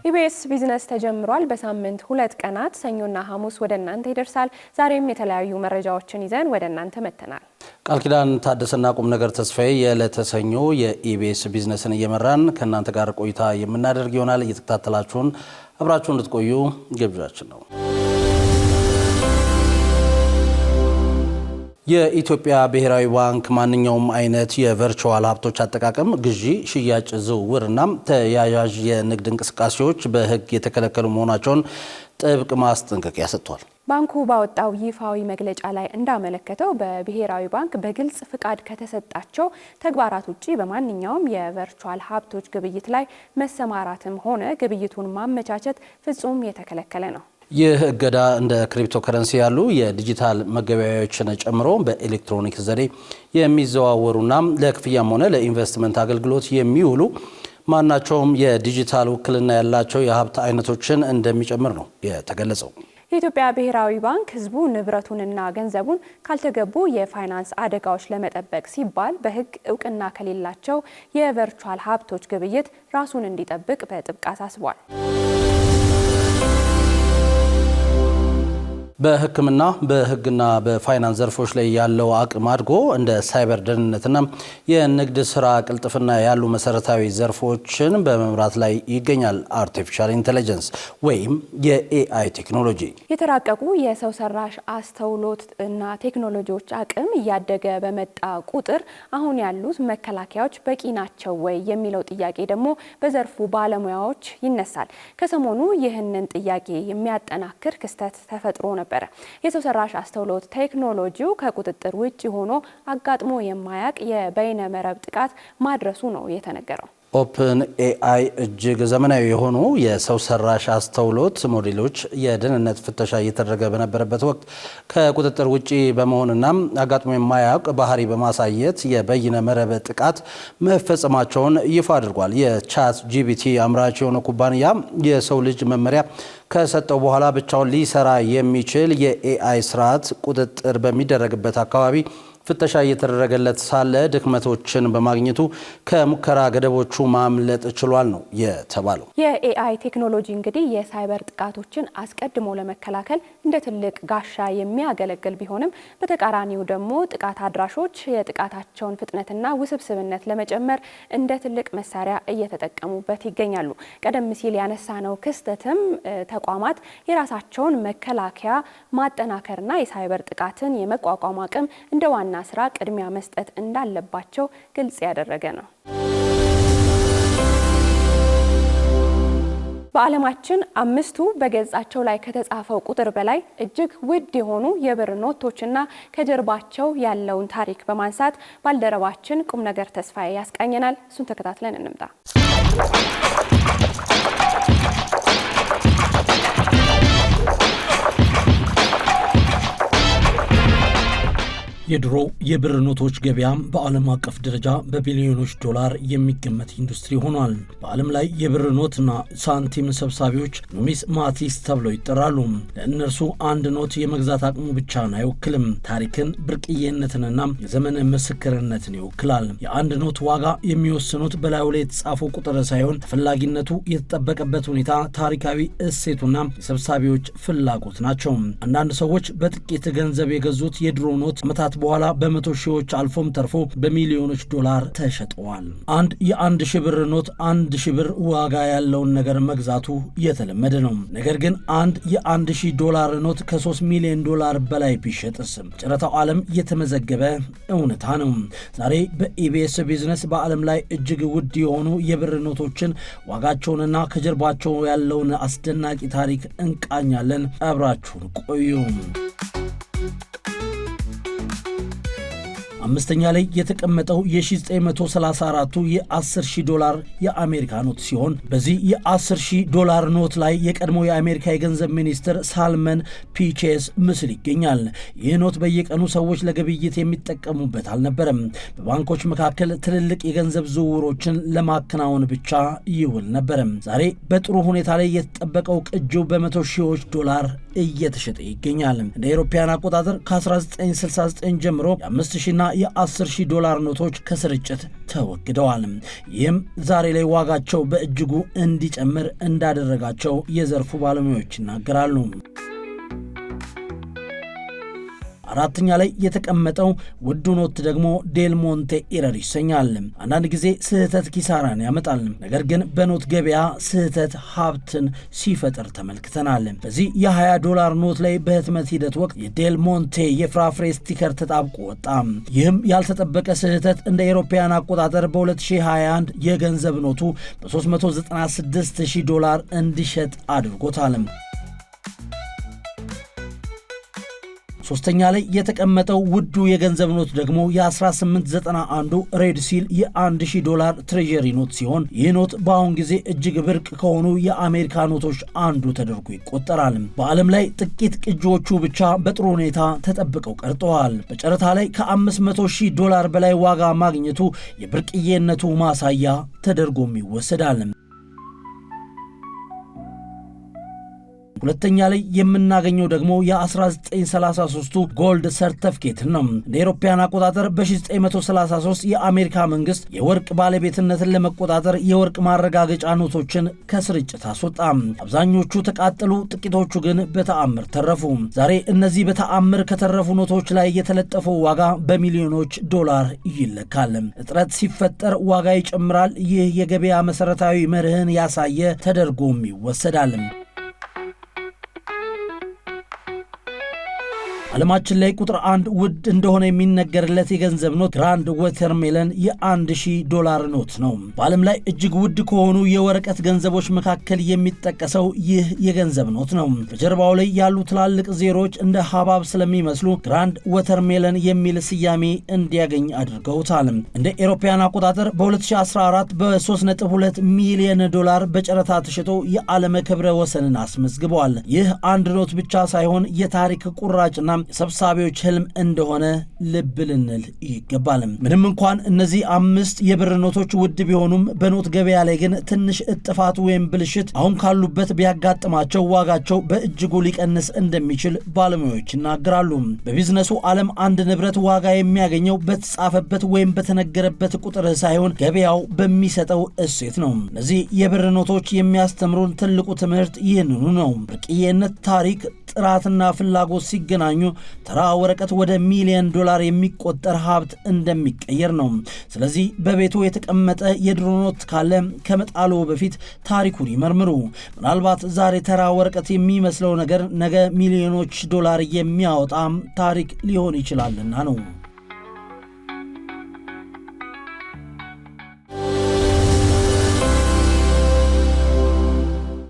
ኢቢኤስ ቢዝነስ ተጀምሯል። በሳምንት 2 ቀናት ሰኞና ሐሙስ ወደ እናንተ ይደርሳል። ዛሬም የተለያዩ መረጃዎችን ይዘን ወደ እናንተ መተናል። ቃል ኪዳን ታደሰና ቁም ነገር ተስፋዬ የዕለተ ሰኞ የኢቢኤስ ቢዝነስን እየመራን ከእናንተ ጋር ቆይታ የምናደርግ ይሆናል። እየተከታተላችሁን አብራችሁ እንድትቆዩ ግብዣችን ነው። የኢትዮጵያ ብሔራዊ ባንክ ማንኛውም አይነት የቨርቹዋል ሀብቶች አጠቃቀም፣ ግዢ፣ ሽያጭ፣ ዝውውርና ተያያዥ የንግድ እንቅስቃሴዎች በሕግ የተከለከሉ መሆናቸውን ጥብቅ ማስጠንቀቂያ ሰጥቷል። ባንኩ ባወጣው ይፋዊ መግለጫ ላይ እንዳመለከተው በብሔራዊ ባንክ በግልጽ ፍቃድ ከተሰጣቸው ተግባራት ውጪ በማንኛውም የቨርቹዋል ሀብቶች ግብይት ላይ መሰማራትም ሆነ ግብይቱን ማመቻቸት ፍጹም የተከለከለ ነው። ይህ እገዳ እንደ ክሪፕቶ ከረንሲ ያሉ የዲጂታል መገበያዮችን ጨምሮ በኤሌክትሮኒክስ ዘዴ የሚዘዋወሩና ለክፍያም ሆነ ለኢንቨስትመንት አገልግሎት የሚውሉ ማናቸውም የዲጂታል ውክልና ያላቸው የሀብት አይነቶችን እንደሚጨምር ነው የተገለጸው። የኢትዮጵያ ብሔራዊ ባንክ ሕዝቡ ንብረቱንና ገንዘቡን ካልተገቡ የፋይናንስ አደጋዎች ለመጠበቅ ሲባል በሕግ እውቅና ከሌላቸው የቨርቹዋል ሀብቶች ግብይት ራሱን እንዲጠብቅ በጥብቅ አሳስቧል። በሕክምና በሕግና በፋይናንስ ዘርፎች ላይ ያለው አቅም አድጎ እንደ ሳይበር ደህንነትና የንግድ ስራ ቅልጥፍና ያሉ መሰረታዊ ዘርፎችን በመምራት ላይ ይገኛል። አርቲፊሻል ኢንተለጀንስ ወይም የኤአይ ቴክኖሎጂ የተራቀቁ የሰው ሰራሽ አስተውሎት እና ቴክኖሎጂዎች አቅም እያደገ በመጣ ቁጥር አሁን ያሉት መከላከያዎች በቂ ናቸው ወይ የሚለው ጥያቄ ደግሞ በዘርፉ ባለሙያዎች ይነሳል። ከሰሞኑ ይህንን ጥያቄ የሚያጠናክር ክስተት ተፈጥሮ ነበር። የሰው ሰራሽ አስተውሎት ቴክኖሎጂው ከቁጥጥር ውጭ ሆኖ አጋጥሞ የማያውቅ የበይነ መረብ ጥቃት ማድረሱ ነው የተነገረው። ኦፕን ኤአይ እጅግ ዘመናዊ የሆኑ የሰው ሰራሽ አስተውሎት ሞዴሎች የደህንነት ፍተሻ እየተደረገ በነበረበት ወቅት ከቁጥጥር ውጪ በመሆንና አጋጥሞ የማያውቅ ባህሪ በማሳየት የበይነ መረብ ጥቃት መፈጸማቸውን ይፋ አድርጓል። የቻት ጂፒቲ አምራች የሆነ ኩባንያ የሰው ልጅ መመሪያ ከሰጠው በኋላ ብቻውን ሊሰራ የሚችል የኤአይ ስርዓት ቁጥጥር በሚደረግበት አካባቢ ፍተሻ እየተደረገለት ሳለ ድክመቶችን በማግኘቱ ከሙከራ ገደቦቹ ማምለጥ ችሏል ነው የተባለው። የኤአይ ቴክኖሎጂ እንግዲህ የሳይበር ጥቃቶችን አስቀድሞ ለመከላከል እንደ ትልቅ ጋሻ የሚያገለግል ቢሆንም በተቃራኒው ደግሞ ጥቃት አድራሾች የጥቃታቸውን ፍጥነትና ውስብስብነት ለመጨመር እንደ ትልቅ መሳሪያ እየተጠቀሙበት ይገኛሉ። ቀደም ሲል ያነሳነው ክስተትም ተቋማት የራሳቸውን መከላከያ ማጠናከርና የሳይበር ጥቃትን የመቋቋም አቅም እንደ ዋና ስራ ቅድሚያ መስጠት እንዳለባቸው ግልጽ ያደረገ ነው። በዓለማችን 5ቱ በገጻቸው ላይ ከተጻፈው ቁጥር በላይ እጅግ ውድ የሆኑ የብር ኖቶችና ከጀርባቸው ያለውን ታሪክ በማንሳት ባልደረባችን ቁም ነገር ተስፋዬ ያስቃኘናል። እሱን ተከታትለን እንምጣ። የድሮ የብር ኖቶች ገበያ በዓለም አቀፍ ደረጃ በቢሊዮኖች ዶላር የሚገመት ኢንዱስትሪ ሆኗል። በዓለም ላይ የብር ኖትና ሳንቲም ሰብሳቢዎች ኑሚስማቲስት ተብለው ይጠራሉ። ለእነርሱ አንድ ኖት የመግዛት አቅሙ ብቻን አይወክልም፣ ታሪክን፣ ብርቅዬነትንና የዘመን ምስክርነትን ይወክላል። የአንድ ኖት ዋጋ የሚወስኑት በላዩ ላይ የተጻፈው ቁጥር ሳይሆን ተፈላጊነቱ የተጠበቀበት ሁኔታ፣ ታሪካዊ እሴቱና የሰብሳቢዎች ፍላጎት ናቸው። አንዳንድ ሰዎች በጥቂት ገንዘብ የገዙት የድሮ ኖት ዓመታት በኋላ በመቶ ሺዎች አልፎም ተርፎ በሚሊዮኖች ዶላር ተሸጠዋል። አንድ የ1000 ብር ኖት 1000 ብር ዋጋ ያለውን ነገር መግዛቱ የተለመደ ነው። ነገር ግን አንድ የ1000 ዶላር ኖት ከ3 ሚሊዮን ዶላር በላይ ቢሸጥስ? ጨረታው ዓለም የተመዘገበ እውነታ ነው። ዛሬ በኢቢኤስ ቢዝነስ በዓለም ላይ እጅግ ውድ የሆኑ የብር ኖቶችን ዋጋቸውንና ከጀርባቸው ያለውን አስደናቂ ታሪክ እንቃኛለን። አብራችሁን ቆዩ። አምስተኛ ላይ የተቀመጠው የ1934ቱ የ10,000 ዶላር የአሜሪካ ኖት ሲሆን በዚህ የ10,000 ዶላር ኖት ላይ የቀድሞ የአሜሪካ የገንዘብ ሚኒስትር ሳልመን ፒ ቼስ ምስል ይገኛል። ይህ ኖት በየቀኑ ሰዎች ለግብይት የሚጠቀሙበት አልነበረም። በባንኮች መካከል ትልልቅ የገንዘብ ዝውውሮችን ለማከናወን ብቻ ይውል ነበር። ዛሬ በጥሩ ሁኔታ ላይ የተጠበቀው ቅጂው በመቶ ሺዎች ዶላር እየተሸጠ ይገኛል። እንደ አውሮፓውያን አቆጣጠር ከ1969 ጀምሮ የ5000ና የ10000 ዶላር ኖቶች ከስርጭት ተወግደዋል። ይህም ዛሬ ላይ ዋጋቸው በእጅጉ እንዲጨምር እንዳደረጋቸው የዘርፉ ባለሙያዎች ይናገራሉ። አራተኛ ላይ የተቀመጠው ውዱ ኖት ደግሞ ዴል ሞንቴ ኢረር ይሰኛል። አንዳንድ ጊዜ ስህተት ኪሳራን ያመጣል። ነገር ግን በኖት ገበያ ስህተት ሀብትን ሲፈጥር ተመልክተናል። በዚህ የ$20 ኖት ላይ በህትመት ሂደት ወቅት የዴል ሞንቴ የፍራፍሬ ስቲከር ተጣብቆ ወጣ። ይህም ያልተጠበቀ ስህተት እንደ አውሮፓውያን አቆጣጠር በ2021 የገንዘብ ኖቱ በ$396,000 እንዲሸጥ አድርጎታል። ሶስተኛ ላይ የተቀመጠው ውዱ የገንዘብ ኖት ደግሞ የ1891 ሬድ ሲል የ$1000 ትሬዠሪ ኖት ሲሆን ይህ ኖት በአሁን ጊዜ እጅግ ብርቅ ከሆኑ የአሜሪካ ኖቶች አንዱ ተደርጎ ይቆጠራል። በዓለም ላይ ጥቂት ቅጂዎቹ ብቻ በጥሩ ሁኔታ ተጠብቀው ቀርጠዋል። በጨረታ ላይ ከ$500,000 በላይ ዋጋ ማግኘቱ የብርቅዬነቱ ማሳያ ተደርጎም ይወሰዳል። ሁለተኛ ላይ የምናገኘው ደግሞ የ1933 ጎልድ ሰርተፍኬት ነው። እንደ አውሮፓውያን አቆጣጠር በ1933 የአሜሪካ መንግስት የወርቅ ባለቤትነትን ለመቆጣጠር የወርቅ ማረጋገጫ ኖቶችን ከስርጭት አስወጣ። አብዛኞቹ ተቃጠሉ፣ ጥቂቶቹ ግን በተአምር ተረፉ። ዛሬ እነዚህ በተአምር ከተረፉ ኖቶች ላይ የተለጠፈው ዋጋ በሚሊዮኖች ዶላር ይለካል። እጥረት ሲፈጠር ዋጋ ይጨምራል። ይህ የገበያ መሰረታዊ መርህን ያሳየ ተደርጎም ይወሰዳል። ዓለማችን ላይ ቁጥር 1 ውድ እንደሆነ የሚነገርለት የገንዘብ ኖት ግራንድ ወተርሜለን የ$1000 ኖት ነው። በዓለም ላይ እጅግ ውድ ከሆኑ የወረቀት ገንዘቦች መካከል የሚጠቀሰው ይህ የገንዘብ ኖት ነው። በጀርባው ላይ ያሉ ትላልቅ ዜሮች እንደ ሐብሐብ ስለሚመስሉ ግራንድ ወተርሜለን የሚል ስያሜ እንዲያገኝ አድርገውታል። እንደ አውሮፓውያን አቆጣጠር በ2014 በ3.2 ሚሊዮን ዶላር በጨረታ ተሽጦ የዓለም ክብረ ወሰንን አስመዝግበዋል። ይህ አንድ ኖት ብቻ ሳይሆን የታሪክ ቁራጭና የሰብሳቢዎች ህልም እንደሆነ ልብ ልንል ይገባል። ምንም እንኳን እነዚህ 5 የብር ኖቶች ውድ ቢሆኑም በኖት ገበያ ላይ ግን ትንሽ እጥፋት ወይም ብልሽት አሁን ካሉበት ቢያጋጥማቸው ዋጋቸው በእጅጉ ሊቀንስ እንደሚችል ባለሙያዎች ይናገራሉ። በቢዝነሱ ዓለም አንድ ንብረት ዋጋ የሚያገኘው በተጻፈበት ወይም በተነገረበት ቁጥር ሳይሆን ገበያው በሚሰጠው እሴት ነው። እነዚህ የብር ኖቶች የሚያስተምሩን ትልቁ ትምህርት ይህንኑ ነው። ብርቅዬነት፣ ታሪክ፣ ጥራትና ፍላጎት ሲገናኙ ተራ ወረቀት ወደ ሚሊዮን ዶላር የሚቆጠር ሀብት እንደሚቀየር ነው። ስለዚህ በቤቱ የተቀመጠ የድሮ ኖት ካለ ከመጣሉ በፊት ታሪኩን ይመርምሩ። ምናልባት ዛሬ ተራ ወረቀት የሚመስለው ነገር ነገ ሚሊዮኖች ዶላር የሚያወጣ ታሪክ ሊሆን ይችላልና ነው።